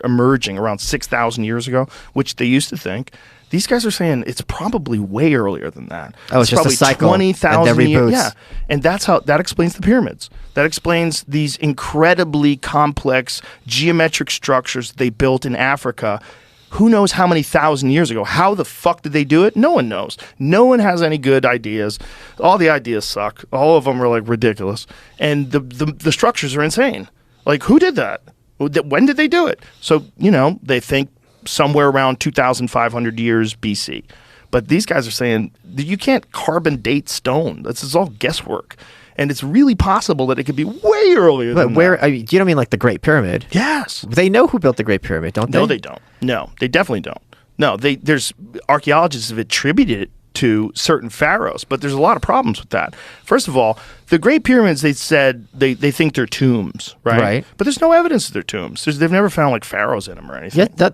emerging around 6,000 years ago, which they used to think. These guys are saying it's probably way earlier than that. Oh, it's just probably a cycle. 20,000 years. Yeah, and that explains the pyramids. That explains these incredibly complex geometric structures they built in Africa. Who knows how many thousand years ago? How the fuck did they do it? No one knows. No one has any good ideas. All the ideas suck. All of them are like ridiculous, and the structures are insane. Like, who did that? When did they do it? So they think somewhere around 2,500 years BC. But these guys are saying that you can't carbon date stone. This is all guesswork. And it's really possible that it could be way earlier than that. I mean, you don't mean like the Great Pyramid? Yes. They know who built the Great Pyramid, don't they? No, they don't. No, they definitely don't. No, there's archaeologists have attributed it to certain pharaohs, but there's a lot of problems with that. First of all, the Great Pyramids, they said they think they're tombs, right? Right. But there's no evidence that they're tombs. They've never found like pharaohs in them or anything. Yeah,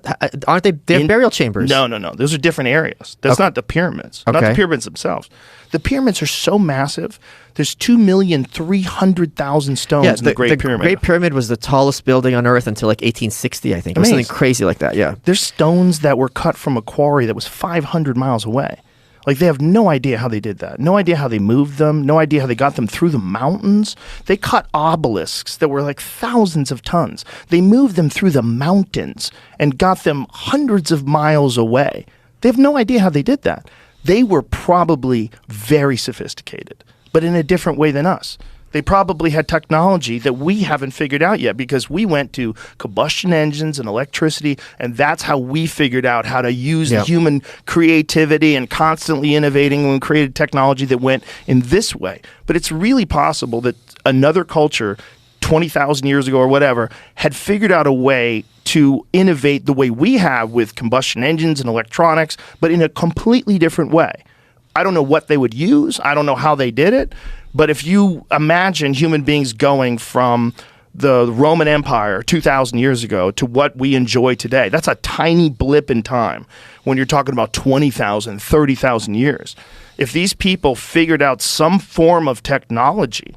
aren't they? They're burial chambers. No. Those are different areas. That's not the pyramids. Okay. Not the pyramids themselves. The pyramids are so massive. There's 2,300,000 stones in the Great Pyramid. The Great Pyramid was the tallest building on Earth until like 1860, I think. It was something crazy like that, yeah. There's stones that were cut from a quarry that was 500 miles away. Like, they have no idea how they did that. No idea how they moved them. No idea how they got them through the mountains. They cut obelisks that were like thousands of tons. They moved them through the mountains and got them hundreds of miles away. They have no idea how they did that. They were probably very sophisticated, but in a different way than us. They probably had technology that we haven't figured out yet, because we went to combustion engines and electricity, and that's how we figured out how to use human creativity and constantly innovating when we created technology that went in this way. But it's really possible that another culture 20,000 years ago or whatever had figured out a way to innovate the way we have with combustion engines and electronics, but in a completely different way. I don't know what they would use. I don't know how they did it. But if you imagine human beings going from the Roman Empire 2,000 years ago to what we enjoy today, that's a tiny blip in time when you're talking about 20,000, 30,000 years. If these people figured out some form of technology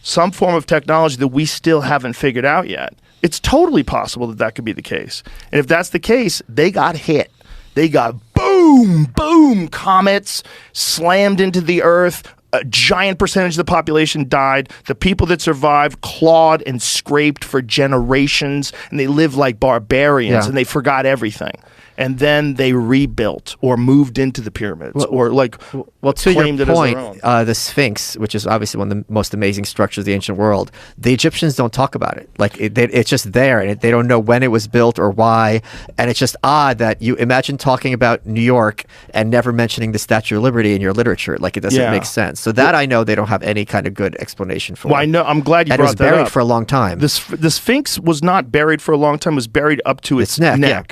that we still haven't figured out yet, it's totally possible that could be the case. And if that's the case, they got hit. They got boom, comets slammed into the earth. A giant percentage of the population died. The people that survived clawed and scraped for generations, and they lived like barbarians, and they forgot everything. And then they rebuilt or moved into the pyramids, or to claimed your it point, as their own. the Sphinx, which is obviously one of the most amazing structures of the ancient world, the Egyptians don't talk about it. Like, it's just there, and they don't know when it was built or why. And it's just odd that you imagine talking about New York and never mentioning the Statue of Liberty in your literature. Like, it doesn't make sense. So that I know they don't have any kind of good explanation for. Well, I know. I'm glad you brought that up. And it was buried for a long time. The Sphinx was not buried for a long time. It was buried up to its neck. Yeah.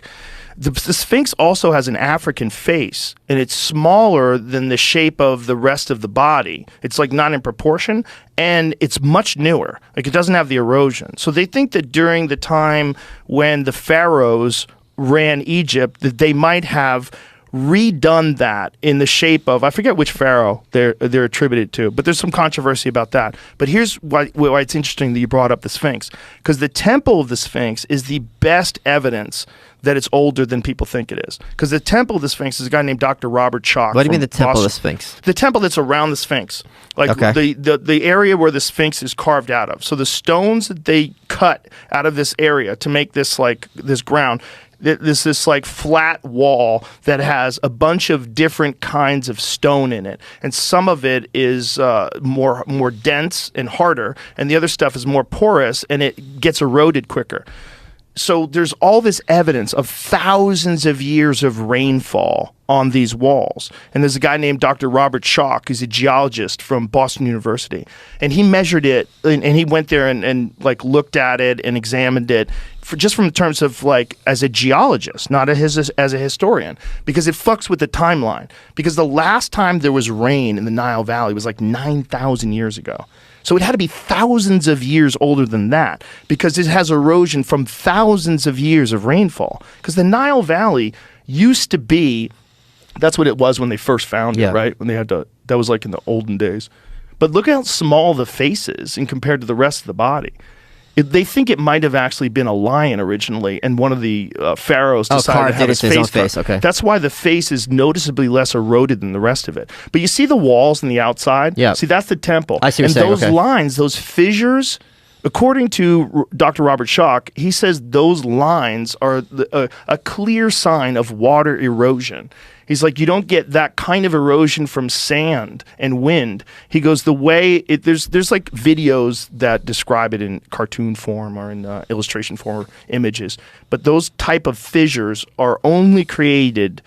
The Sphinx also has an African face, and it's smaller than the shape of the rest of the body. It's like not in proportion, and it's much newer. Like, it doesn't have the erosion. So they think that during the time when the pharaohs ran Egypt, that they might have redone that in the shape of, I forget which pharaoh they're attributed to, but there's some controversy about that. But here's why it's interesting that you brought up the Sphinx, because the temple of the Sphinx is the best evidence that it's older than people think it is. Because the temple of the Sphinx is a guy named Dr. Robert Schoch. What do you mean the temple of the Sphinx? The temple that's around the Sphinx. Like, the area where the Sphinx is carved out of. So the stones that they cut out of this area to make this, like, this ground, this like flat wall that has a bunch of different kinds of stone in it, and some of it is more dense and harder, and the other stuff is more porous, and it gets eroded quicker. So there's all this evidence of thousands of years of rainfall on these walls. And there's a guy named Dr. Robert Schoch, who's a geologist from Boston University. And he measured it, and he went there and like looked at it and examined it just from terms of, like, as a geologist, not as a historian, because it fucks with the timeline. Because the last time there was rain in the Nile Valley was like 9,000 years ago. So it had to be thousands of years older than that, because it has erosion from thousands of years of rainfall. Because the Nile Valley used to be, that's what it was when they first found it, right? When they had to, that was like in the olden days. But look how small the face is in compared to the rest of the body. They think it might have actually been a lion originally, and one of the pharaohs decided to carved have it into his own face. carved. Okay. That's why the face is noticeably less eroded than the rest of it. But you see the walls on the outside? Yeah. See, that's the temple. I see what and you're saying, those okay. lines, those fissures, according to Dr. Robert Schoch, he says those lines are a clear sign of water erosion. He's like, you don't get that kind of erosion from sand and wind. He goes, the way there's like videos that describe it in cartoon form or in illustration form or images, but those type of fissures are only created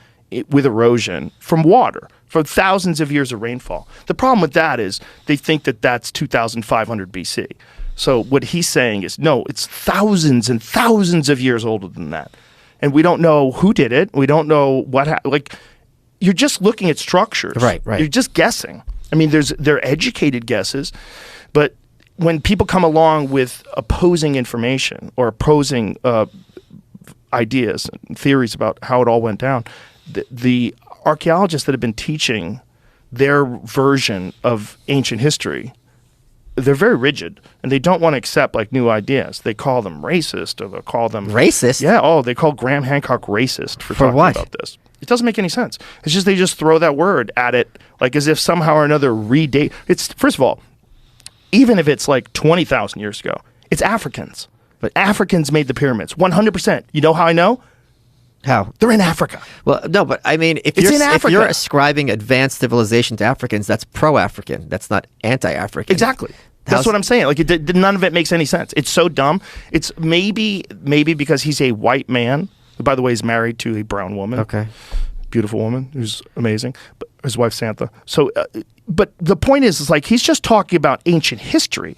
with erosion from water, from thousands of years of rainfall. The problem with that is they think that that's 2,500 BC. So what he's saying is, no, it's thousands and thousands of years older than that. And we don't know who did it. We don't know what like you're just looking at structures. Right. You're just guessing. I mean, they're educated guesses, but when people come along with opposing information or opposing ideas and theories about how it all went down, the archaeologists that have been teaching their version of ancient history, they're very rigid, and they don't want to accept like new ideas. They call them racist, or they'll call them Racist? Yeah. Oh, they call Graham Hancock racist for talking what? about this. It doesn't make any sense. It's just they just throw that word at it like as if somehow or another redate. It's first of all, even if it's like 20,000 years ago, it's Africans. But Africans made the pyramids 100%. You know how I know? How? They're in Africa. Well, no, but I mean, if It's in you're Africa. ascribing advanced civilization to Africans, that's pro-African. That's not anti-African. Exactly. That's what I'm saying. Like, none of it makes any sense. It's so dumb. It's maybe because he's a white man, who, by the way, is married to a brown woman. Okay. Beautiful woman who's amazing. But his wife, Santha. So, but the point is like, he's just talking about ancient history.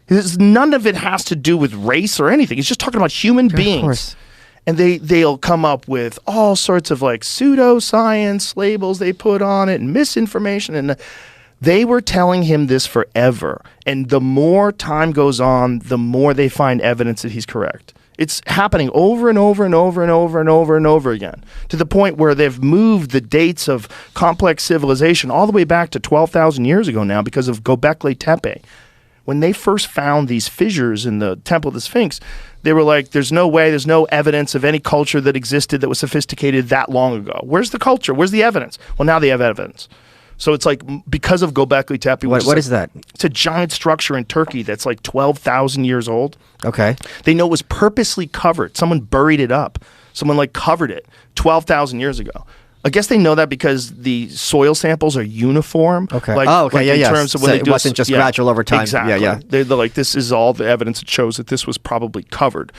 None of it has to do with race or anything. He's just talking about human beings. Of course. And they'll come up with all sorts of like pseudoscience labels they put on it and misinformation. And they were telling him this forever. And the more time goes on, the more they find evidence that he's correct. It's happening over and over and over and over and over and over again, to the point where they've moved the dates of complex civilization all the way back to 12,000 years ago now because of Göbekli Tepe. When they first found these fissures in the Temple of the Sphinx, they were like, there's no way, there's no evidence of any culture that existed that was sophisticated that long ago. Where's the culture? Where's the evidence? Well, now they have evidence. So it's like, because of Göbekli Tepe. What is that? It's a giant structure in Turkey that's like 12,000 years old. Okay. They know it was purposely covered. Someone buried it up. Someone like covered it 12,000 years ago. I guess they know that because the soil samples are uniform. Okay. Like, oh, okay. like Yeah, in yeah. terms of So when they it do wasn't just gradual over time. Exactly. Yeah, yeah. They're like, this is all the evidence that shows that this was probably covered.